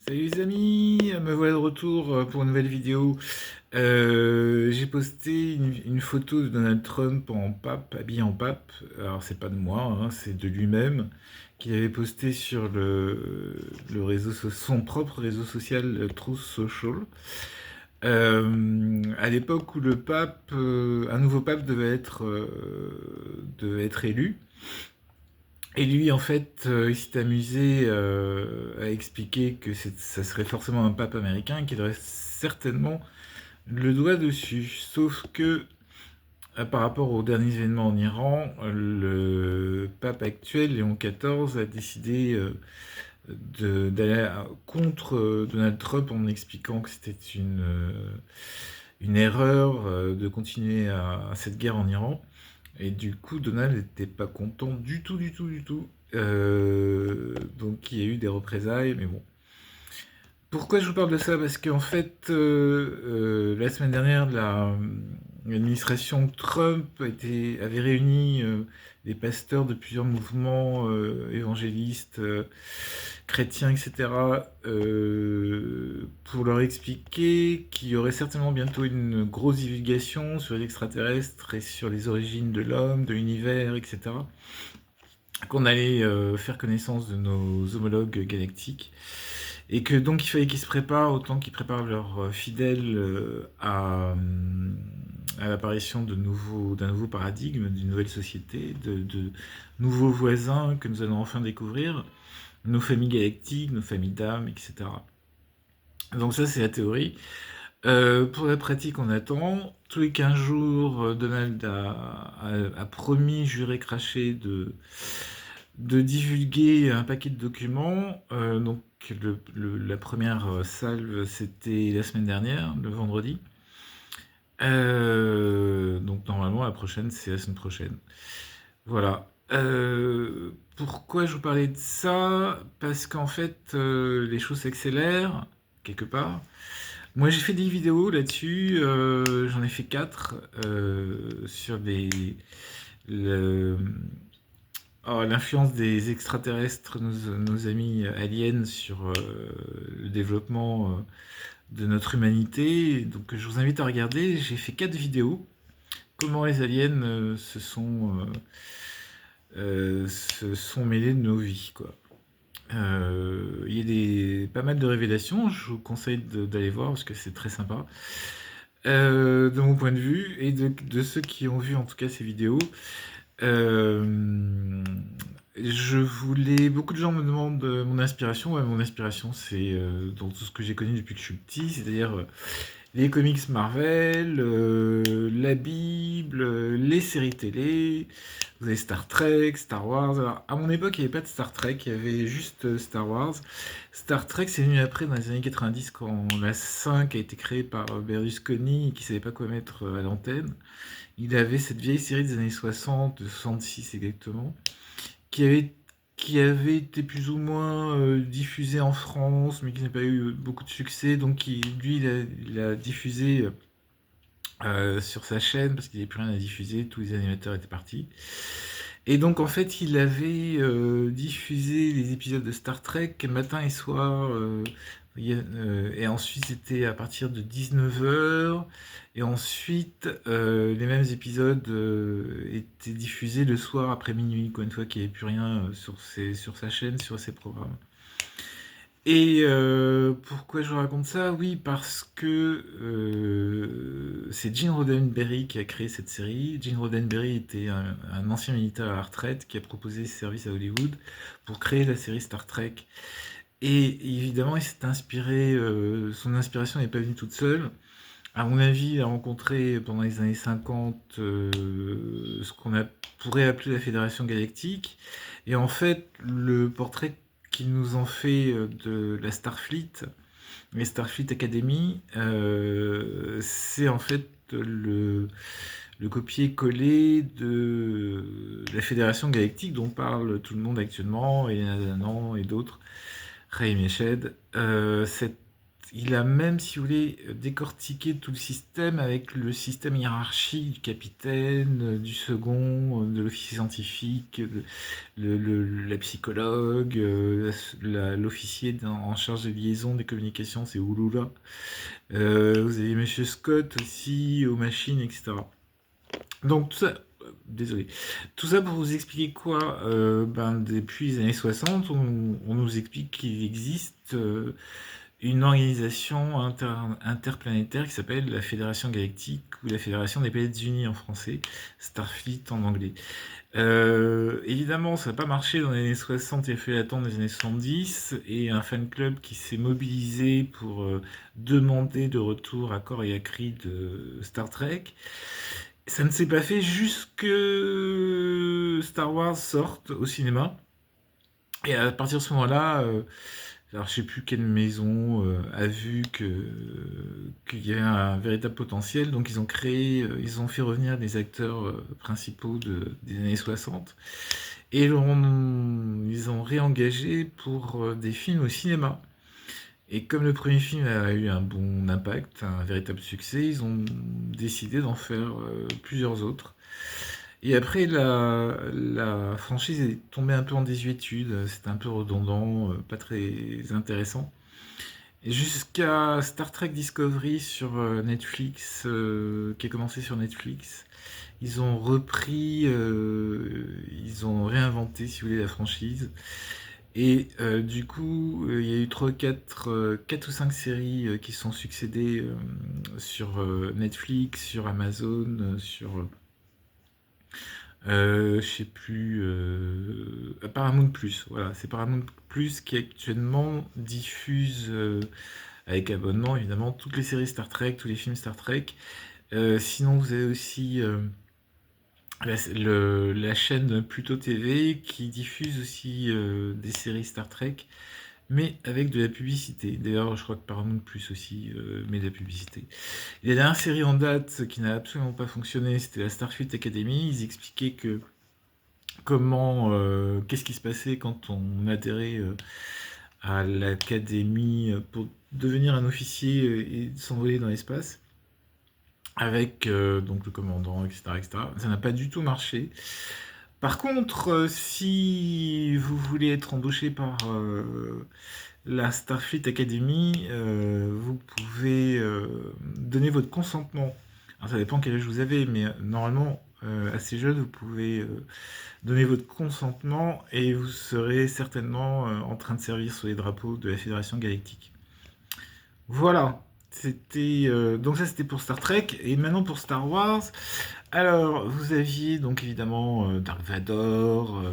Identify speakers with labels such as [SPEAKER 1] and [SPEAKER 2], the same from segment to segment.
[SPEAKER 1] Salut les amis, me voilà de retour pour une nouvelle vidéo. J'ai posté une photo de Donald Trump en pape, habillé en pape. Alors c'est pas de moi, hein, c'est de lui-même qu'il avait posté sur le son propre réseau social Truth Social. À l'époque où le pape, un nouveau pape devait être élu. Et lui, en fait, il s'est amusé à expliquer que ça serait forcément un pape américain et qu'il aurait certainement le doigt dessus. Sauf que, par rapport aux derniers événements en Iran, le pape actuel, Léon XIV, a décidé d'aller contre Donald Trump en expliquant que c'était une erreur de continuer à cette guerre en Iran. Et du coup, Donald n'était pas content du tout, du tout, du tout. Donc il y a eu des représailles, mais bon. Pourquoi je vous parle de ça? Parce qu'en fait, la semaine dernière, l'administration Trump avait réuni les pasteurs de plusieurs mouvements évangélistes, chrétiens, etc., pour leur expliquer qu'il y aurait certainement bientôt une grosse divulgation sur les extraterrestres et sur les origines de l'homme, de l'univers, etc., qu'on allait faire connaissance de nos homologues galactiques. Et que donc il fallait qu'ils se préparent autant qu'ils préparent leurs fidèles à l'apparition d'un nouveau paradigme, d'une nouvelle société, de nouveaux voisins que nous allons enfin découvrir, nos familles galactiques, nos familles d'âmes, etc. Donc ça c'est la théorie. Pour la pratique, on attend. Tous les 15 jours, Donald a promis, juré, craché de divulguer un paquet de documents. Donc la première salve, c'était la semaine dernière, le vendredi. Donc normalement, la prochaine, c'est la semaine prochaine. Voilà. Pourquoi je vous parlais de ça? Parce qu'en fait, les choses s'accélèrent, quelque part. Moi, j'ai fait des vidéos là-dessus, j'en ai fait 4 sur le- l'influence des extraterrestres, nos amis aliens, sur le développement de notre humanité. Donc, je vous invite à regarder. J'ai fait 4 vidéos. Comment les aliens se sont mêlés de nos vies, quoi. Il y a pas mal de révélations. Je vous conseille d'aller voir parce que c'est très sympa. De mon point de vue et de ceux qui ont vu en tout cas ces vidéos. Euh, Beaucoup de gens me demandent mon inspiration. Ouais, mon inspiration, c'est dans tout ce que j'ai connu depuis que je suis petit, c'est-à-dire les comics Marvel, la Bible, les séries télé. Vous avez Star Trek, Star Wars. Alors, à mon époque, il n'y avait pas de Star Trek, il y avait juste Star Wars. Star Trek, c'est venu après, dans les années 90, quand la 5 a été créée par Berlusconi, qui ne savait pas quoi mettre à l'antenne. Il avait cette vieille série des années 60, de 66 exactement, qui avait, qui avait été plus ou moins diffusée en France, mais qui n'a pas eu beaucoup de succès. Donc lui, il a diffusé sur sa chaîne, parce qu'il n'y avait plus rien à diffuser, tous les animateurs étaient partis. Et donc en fait, il avait diffusé les épisodes de Star Trek matin et soir. Et ensuite, c'était à partir de 19h. Et ensuite, les mêmes épisodes étaient diffusés le soir après minuit, quoi, une fois qu'il n'y avait plus rien sur sa chaîne, sur ses programmes. Et pourquoi je vous raconte ça? Oui, parce que c'est Gene Roddenberry qui a créé cette série. Gene Roddenberry était un ancien militaire à la retraite qui a proposé ses services à Hollywood pour créer la série Star Trek. Et évidemment, il s'est inspiré, son inspiration n'est pas venue toute seule. À mon avis, il a rencontré pendant les années 50 ce pourrait appeler la Fédération Galactique. Et en fait, le portrait qu'ils nous ont fait de la Starfleet, les Starfleet Academy, c'est en fait le copier-coller de la Fédération Galactique dont parle tout le monde actuellement, et Nazanan et d'autres, Ray Meshed. il a même, si vous voulez, décortiqué tout le système avec le système hiérarchique du capitaine, du second, de l'officier scientifique, la psychologue, l'officier en charge de liaison des communications, c'est Ouloula. Vous avez Monsieur Scott aussi, aux machines, etc. Donc tout ça, désolé, tout ça pour vous expliquer quoi? Depuis les années 60, on nous explique qu'il existe une organisation interplanétaire qui s'appelle la Fédération Galactique ou la Fédération des Planètes Unies en français, Starfleet en anglais. Évidemment, ça n'a pas marché dans les années 60 et a fait attendre les années 70, et un fan club qui s'est mobilisé pour demander le retour à corps et à cri de Star Trek. Ça ne s'est pas fait jusque Star Wars sorte au cinéma. Et à partir de ce moment-là, alors je sais plus quelle maison a vu qu'il y avait un véritable potentiel, donc ils ont créé, ils ont fait revenir les acteurs principaux des années 60 et ils ont réengagé pour des films au cinéma. Et comme le premier film a eu un bon impact, un véritable succès, ils ont décidé d'en faire plusieurs autres. Et après, la franchise est tombée un peu en désuétude, c'était un peu redondant, pas très intéressant. Et jusqu'à Star Trek Discovery sur Netflix, qui a commencé sur Netflix, ils ont repris, ils ont réinventé, si vous voulez, la franchise. Et du coup, il y a eu 4 ou 5 séries qui sont succédées sur Netflix, sur Amazon, sur je sais plus, Paramount Plus. Voilà, c'est Paramount Plus qui actuellement diffuse avec abonnement évidemment toutes les séries Star Trek, tous les films Star Trek. Sinon, vous avez aussi la chaîne Pluto TV qui diffuse aussi des séries Star Trek, mais avec de la publicité. D'ailleurs, je crois que Paramount Plus aussi met de la publicité. Et la dernière série en date qui n'a absolument pas fonctionné, c'était la Starfleet Academy. Ils expliquaient qu'est-ce qui se passait quand on adhérait à l'académie pour devenir un officier et s'envoler dans l'espace avec donc le commandant, etc., etc. Ça n'a pas du tout marché. Par contre, si vous voulez être embauché par la Starfleet Academy, vous pouvez donner votre consentement. Alors ça dépend quel âge vous avez, mais normalement, assez jeune, vous pouvez donner votre consentement et vous serez certainement en train de servir sous les drapeaux de la Fédération Galactique. Voilà, donc ça c'était pour Star Trek, et maintenant pour Star Wars. Alors, vous aviez donc évidemment Dark Vador,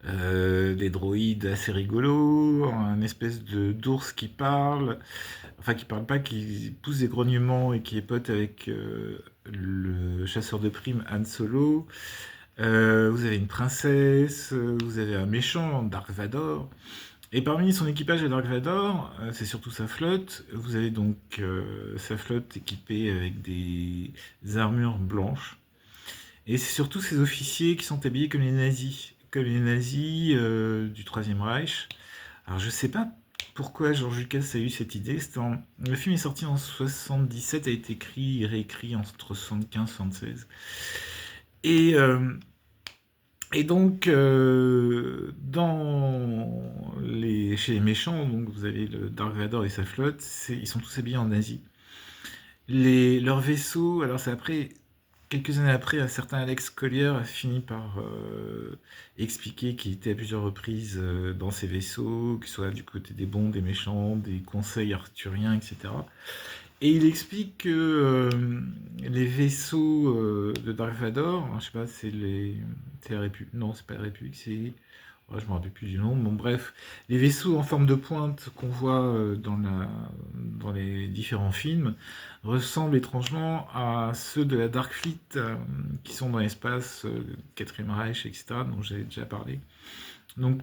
[SPEAKER 1] des droïdes assez rigolos, un espèce de d'ours qui parle, enfin qui parle pas, qui pousse des grognements et qui est pote avec le chasseur de primes Han Solo. Vous avez une princesse, vous avez un méchant, Dark Vador. Et parmi son équipage à Dark Vador, c'est surtout sa flotte. Vous avez donc sa flotte équipée avec des armures blanches. Et c'est surtout ces officiers qui sont habillés comme les nazis du Troisième Reich. Alors je sais pas pourquoi George Lucas a eu cette idée. Le film est sorti en 77, a été écrit et réécrit entre 75 et 76. Et, euh, et donc, chez les méchants, donc vous avez le Dark Vador et sa flotte, ils sont tous habillés en nazi. Leurs vaisseaux, alors c'est après, quelques années après, un certain Alex Collier a fini par expliquer qu'il était à plusieurs reprises dans ces vaisseaux, qu'il soit du côté des bons, des méchants, des conseils arthuriens, etc. Et il explique que les vaisseaux de Dark Vador, hein, je sais pas, c'est la République, non, c'est pas la République, ouais, je me rappelle plus du nom. Bon, bref, les vaisseaux en forme de pointe qu'on voit dans les différents films ressemblent étrangement à ceux de la Dark Fleet qui sont dans l'espace, Quatrième Reich, etc., dont j'ai déjà parlé. Donc,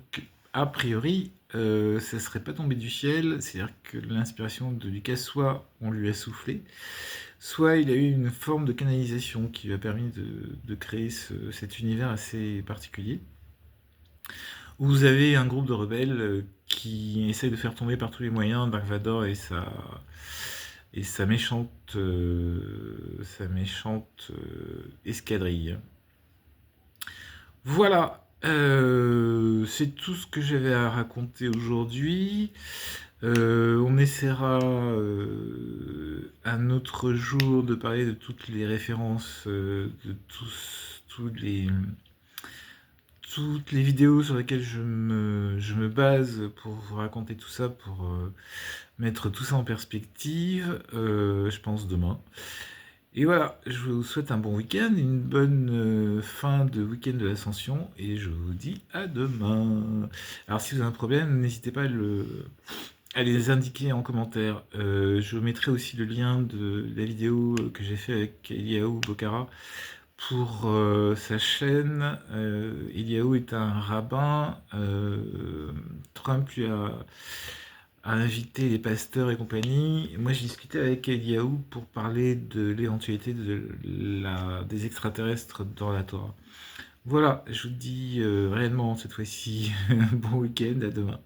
[SPEAKER 1] a priori, ça serait pas tombé du ciel, c'est-à-dire que l'inspiration de Lucas, soit on lui a soufflé, soit il a eu une forme de canalisation qui lui a permis de créer cet univers assez particulier. où vous avez un groupe de rebelles qui essaye de faire tomber par tous les moyens Dark Vador et sa méchante escadrille. Voilà, c'est tout ce que j'avais à raconter aujourd'hui. On essaiera un autre jour de parler de toutes les références, de toutes les vidéos sur lesquelles je me base pour vous raconter tout ça, pour mettre tout ça en perspective, je pense demain. Et voilà, je vous souhaite un bon week-end, une bonne fin de week-end de l'Ascension, et je vous dis à demain. Alors si vous avez un problème, n'hésitez pas à les indiquer en commentaire. Je vous mettrai aussi le lien de la vidéo que j'ai fait avec Eliaou Bocara pour sa chaîne. Eliaou est un rabbin. Trump lui a invité les pasteurs et compagnie. Moi, j'ai discuté avec Eliaou pour parler de l'éventualité des extraterrestres dans la Torah. Voilà, je vous dis réellement cette fois-ci bon week-end, à demain.